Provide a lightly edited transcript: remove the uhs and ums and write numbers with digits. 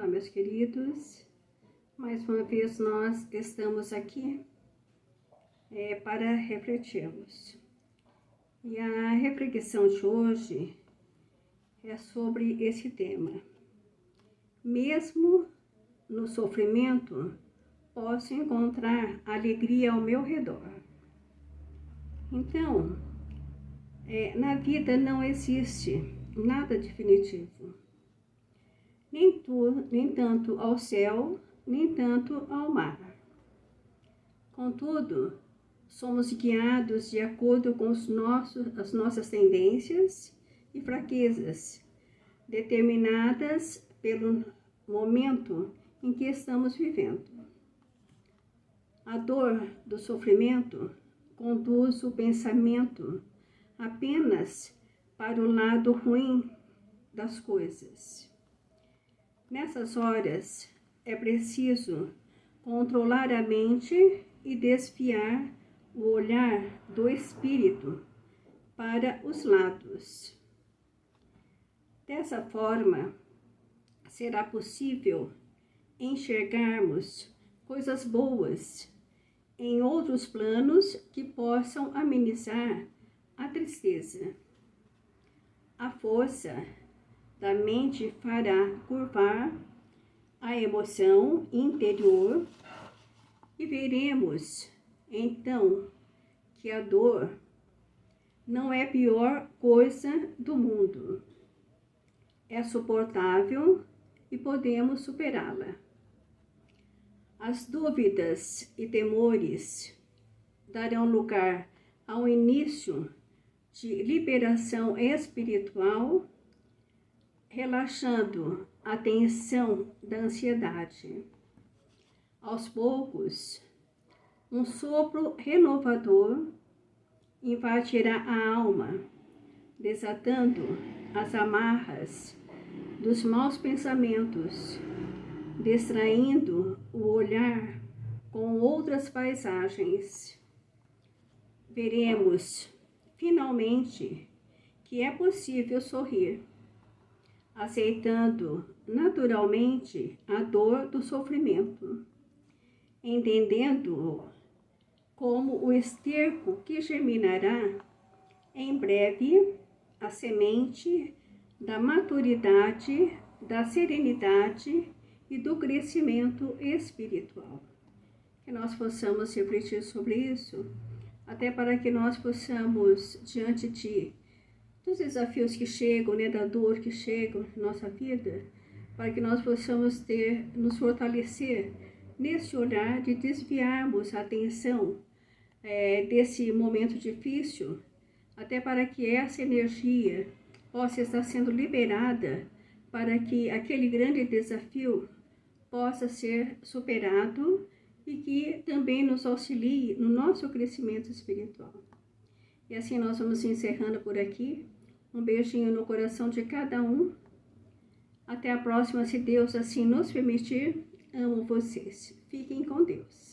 Olá, meus queridos. Mais uma vez nós estamos aqui para refletirmos. E a reflexão de hoje é sobre esse tema. Mesmo no sofrimento, posso encontrar alegria ao meu redor. Então, na vida não existe nada definitivo. Nem tanto ao céu, nem tanto ao mar. Contudo, somos guiados de acordo com as nossas tendências e fraquezas, determinadas pelo momento em que estamos vivendo. A dor do sofrimento conduz o pensamento apenas para o lado ruim das coisas. Nessas horas, é preciso controlar a mente e desviar o olhar do espírito para os lados. Dessa forma, será possível enxergarmos coisas boas em outros planos que possam amenizar a tristeza. A força da mente fará curvar a emoção interior e veremos, então, que a dor não é a pior coisa do mundo. É suportável e podemos superá-la. As dúvidas e temores darão lugar a um início de liberação espiritual, relaxando a tensão da ansiedade. Aos poucos, um sopro renovador invadirá a alma, desatando as amarras dos maus pensamentos, distraindo o olhar com outras paisagens. Veremos, finalmente, que é possível sorrir, aceitando naturalmente a dor do sofrimento, entendendo-o como o esterco que germinará em breve a semente da maturidade, da serenidade e do crescimento espiritual. Que nós possamos refletir sobre isso, até para que nós possamos, diante dos desafios que chegam, da dor que chegam na nossa vida, para que nós possamos nos fortalecer nesse olhar de desviarmos a atenção desse momento difícil, até para que essa energia possa estar sendo liberada, para que aquele grande desafio possa ser superado e que também nos auxilie no nosso crescimento espiritual. E assim nós vamos encerrando por aqui. Um beijinho no coração de cada um. Até a próxima, se Deus assim nos permitir. Amo vocês. Fiquem com Deus.